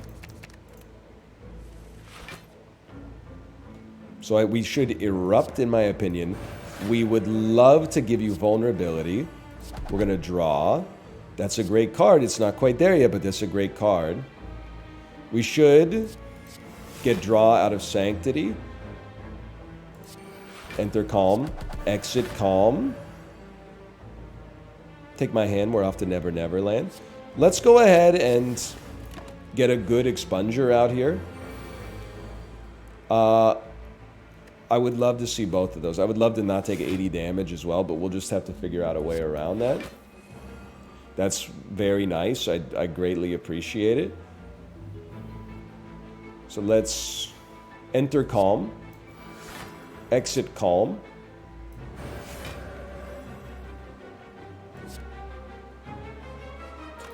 So we should erupt, in my opinion. We would love to give you vulnerability. We're going to draw. That's a great card. It's not quite there yet, but that's a great card. We should get draw out of Sanctity. Enter Calm. Exit Calm. Take my hand. We're off to Never Never Land. Let's go ahead and get a good expunger out here. I would love to see both of those. I would love to not take 80 damage as well, but we'll just have to figure out a way around that. That's very nice. I greatly appreciate it. So let's enter calm, exit calm.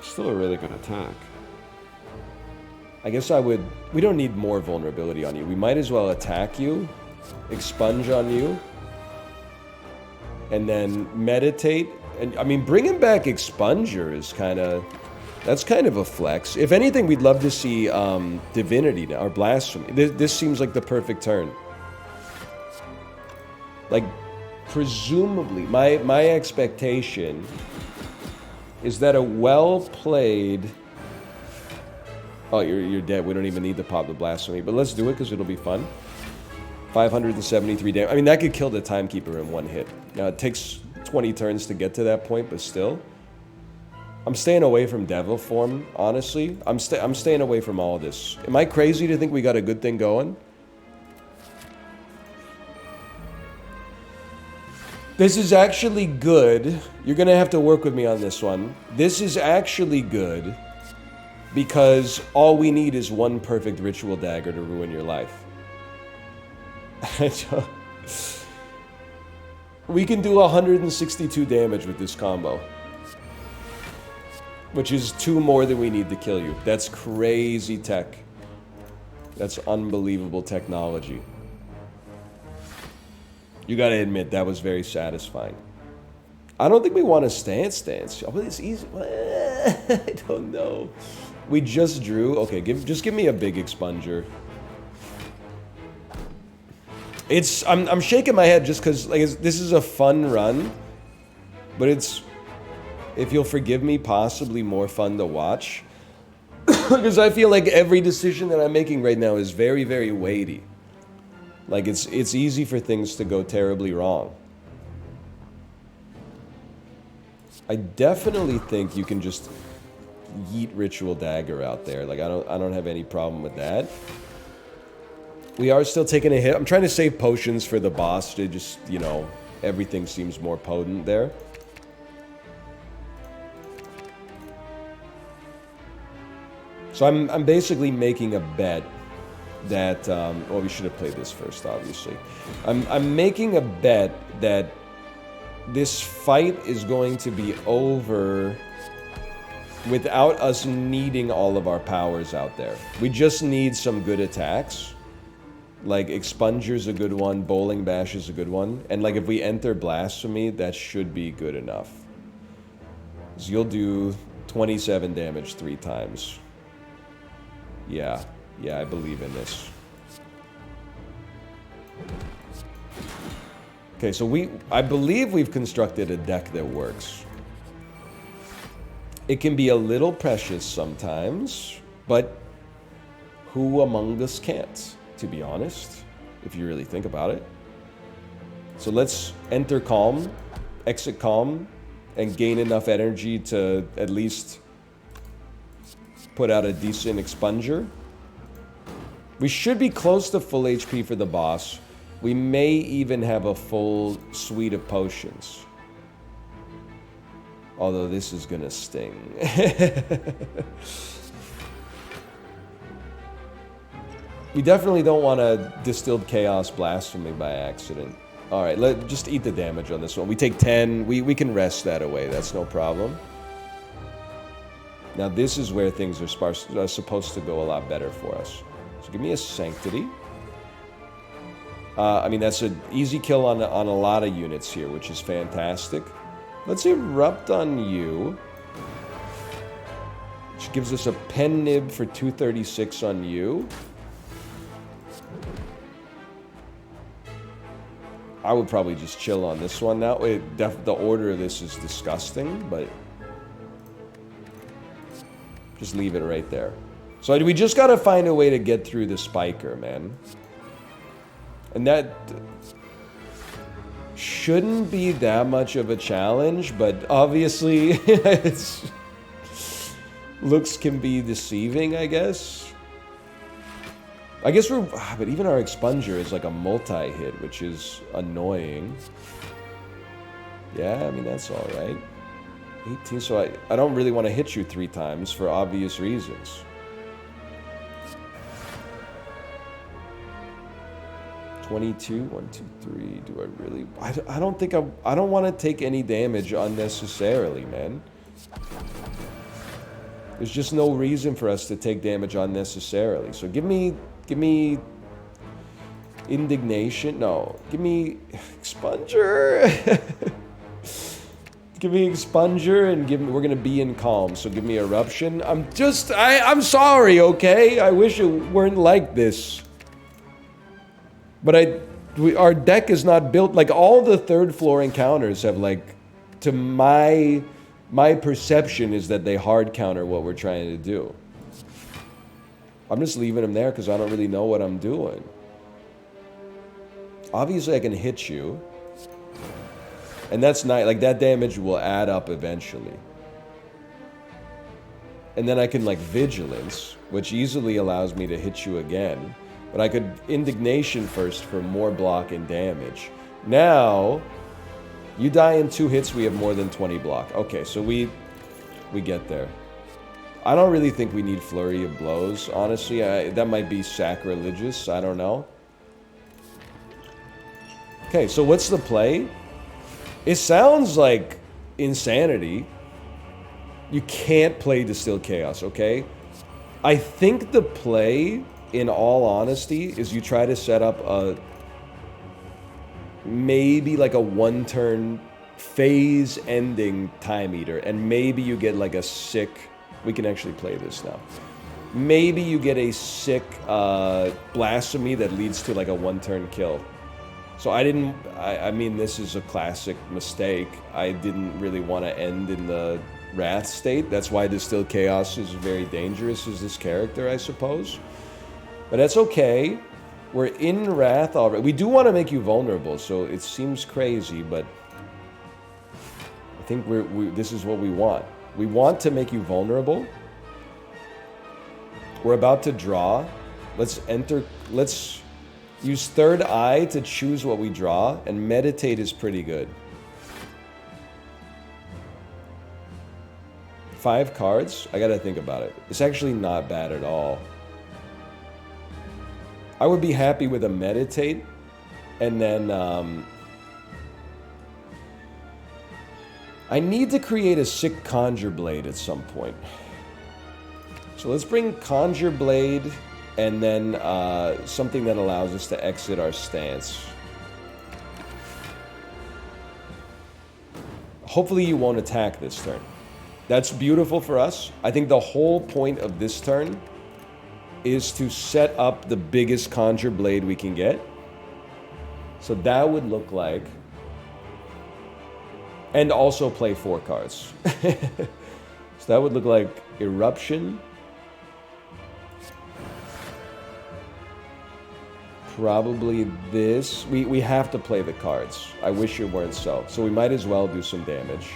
Still a really good attack. I guess I would... We don't need more vulnerability on you. We might as well attack you, expunge on you, and then meditate. And I mean, bringing back expunger is kind of... That's kind of a flex. If anything, we'd love to see divinity now, or blasphemy. This seems like the perfect turn. Like, presumably, my expectation is that a well-played... Oh, you're dead. We don't even need to pop the blasphemy, but let's do it because it'll be fun. 573 damage. I mean, that could kill the timekeeper in one hit. Now, it takes 20 turns to get to that point, but still. I'm staying away from devil form, honestly. I'm staying away from all this. Am I crazy to think we got a good thing going? This is actually good. You're going to have to work with me on this one. This is actually good because all we need is one perfect ritual dagger to ruin your life. We can do 162 damage with this combo, which is 2 more than we need to kill you. That's crazy tech. That's unbelievable technology. You gotta admit, that was very satisfying. I don't think we want to stance. Oh, but it's easy. I don't know. We just drew. Okay, just give me a big expunger. I'm shaking my head just because like this is a fun run, but it's, if you'll forgive me, possibly more fun to watch. Because I feel like every decision that I'm making right now is very, very weighty. Like it's easy for things to go terribly wrong. I definitely think you can just yeet Ritual Dagger out there. Like I don't have any problem with that. We are still taking a hit. I'm trying to save potions for the boss to just, you know, everything seems more potent there. So I'm basically making a bet that, well, we should have played this first, obviously. I'm making a bet that this fight is going to be over without us needing all of our powers out there. We just need some good attacks. Like, Expunger's a good one, Bowling Bash is a good one, and like if we enter Blasphemy, that should be good enough. So you'll do 27 damage 3 times. Yeah, I believe in this. Okay, so I believe we've constructed a deck that works. It can be a little precious sometimes, but who among us can't, to be honest, if you really think about it. So let's enter Calm, exit Calm, and gain enough energy to at least put out a decent expunger. We should be close to full HP for the boss. We may even have a full suite of potions. Although this is gonna sting. We definitely don't want a Distilled Chaos Blasphemy by accident. Alright, just eat the damage on this one. We take 10. We can rest that away. That's no problem. Now this is where things are supposed to go a lot better for us. So give me a Sanctity. I mean, that's an easy kill on a lot of units here, which is fantastic. Let's Erupt on you. Which gives us a Pen Nib for 236 on you. I would probably just chill on this one now. The order of this is disgusting, but just leave it right there. So we just gotta find a way to get through the Spiker, man. And that shouldn't be that much of a challenge, but obviously looks can be deceiving, I guess. But even our Expunger is like a multi-hit, which is annoying. Yeah, I mean, that's alright. 18, so I don't really want to hit you 3 times for obvious reasons. 22, 1, 2, 3. Do I really? I don't think I don't want to take any damage unnecessarily, man. There's just no reason for us to take damage unnecessarily. So give me indignation. No, give me expunger. Give me expunger and we're gonna be in calm. So give me eruption. I'm sorry, okay? I wish it weren't like this. But our deck is not built, like all the third floor encounters have like, to my perception is that they hard counter what we're trying to do. I'm just leaving them there because I don't really know what I'm doing. Obviously I can hit you. And that's not, like that damage will add up eventually. And then I can like vigilance, which easily allows me to hit you again. But I could indignation first for more block and damage. Now, you die in 2 hits, we have more than 20 block. Okay, so we get there. I don't really think we need flurry of blows, honestly. That might be sacrilegious, I don't know. Okay, so what's the play? It sounds like insanity. You can't play Distilled Chaos, okay? I think the play, in all honesty, is you try to set up a... maybe like a 1-turn phase-ending Time Eater, and maybe you get like a sick... We can actually play this now. Maybe you get a sick Blasphemy that leads to like a 1-turn kill. So I mean, this is a classic mistake. I didn't really want to end in the Wrath state. That's why Distilled Chaos is very dangerous as this character, I suppose. But that's okay. We're in Wrath already. We do want to make you vulnerable, so it seems crazy, but I think this is what we want. We want to make you vulnerable. We're about to draw. Let's use Third Eye to choose what we draw, and Meditate is pretty good. 5 cards? I gotta think about it. It's actually not bad at all. I would be happy with a Meditate, and then I need to create a sick Conjure Blade at some point. So let's bring Conjure Blade, and then something that allows us to exit our stance. Hopefully you won't attack this turn. That's beautiful for us. I think the whole point of this turn is to set up the biggest Conjure Blade we can get. So that would look like... And also play 4 cards. So that would look like Eruption. Probably this. We have to play the cards. I wish it weren't so. So we might as well do some damage.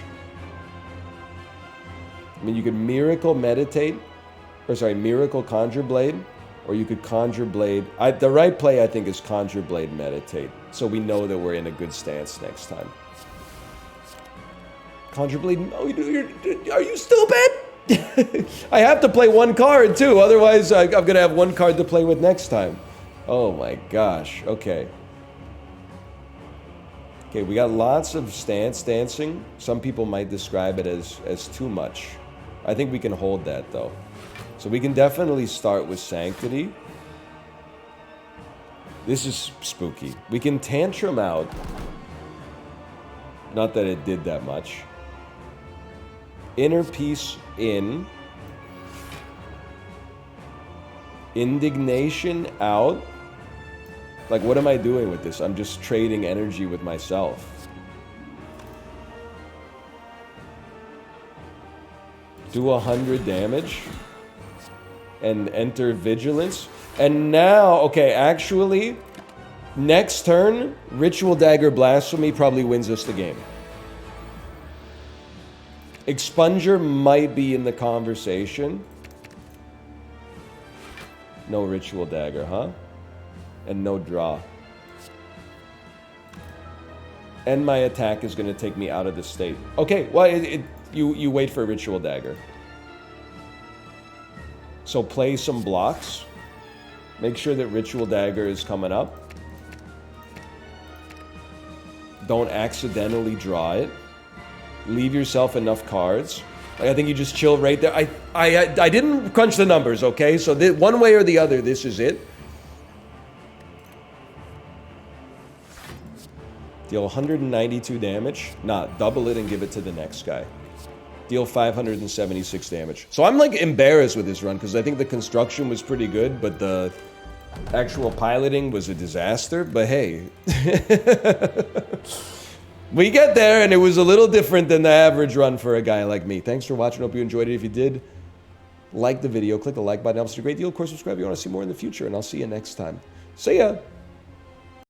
I mean, you could Miracle Meditate. Or sorry, Miracle Conjure Blade. Or you could Conjure Blade. The right play, I think, is Conjure Blade Meditate. So we know that we're in a good stance next time. Conjure Blade. Oh, are you stupid? I have to play 1 card, too. Otherwise, I'm going to have 1 card to play with next time. Oh my gosh, okay. Okay, we got lots of stance dancing. Some people might describe it as too much. I think we can hold that though. So we can definitely start with Sanctity. This is spooky. We can Tantrum out. Not that it did that much. Inner Peace in. Indignation out. Like, what am I doing with this? I'm just trading energy with myself. Do 100 damage. And enter Vigilance. And now, okay, actually, next turn, Ritual Dagger Blasphemy probably wins us the game. Expunger might be in the conversation. No Ritual Dagger, huh? And no draw. And my attack is going to take me out of the state. Okay, well, you wait for Ritual Dagger. So play some blocks. Make sure that Ritual Dagger is coming up. Don't accidentally draw it. Leave yourself enough cards. Like, I think you just chill right there. I didn't crunch the numbers, okay? So one way or the other, this is it. Deal 192 damage. Nah, double it and give it to the next guy. Deal 576 damage. So I'm like embarrassed with this run because I think the construction was pretty good, but the actual piloting was a disaster. But hey, we get there and it was a little different than the average run for a guy like me. Thanks for watching. Hope you enjoyed it. If you did, like the video, click the like button. It helps a great deal. Of course, subscribe if you want to see more in the future, and I'll see you next time. See ya!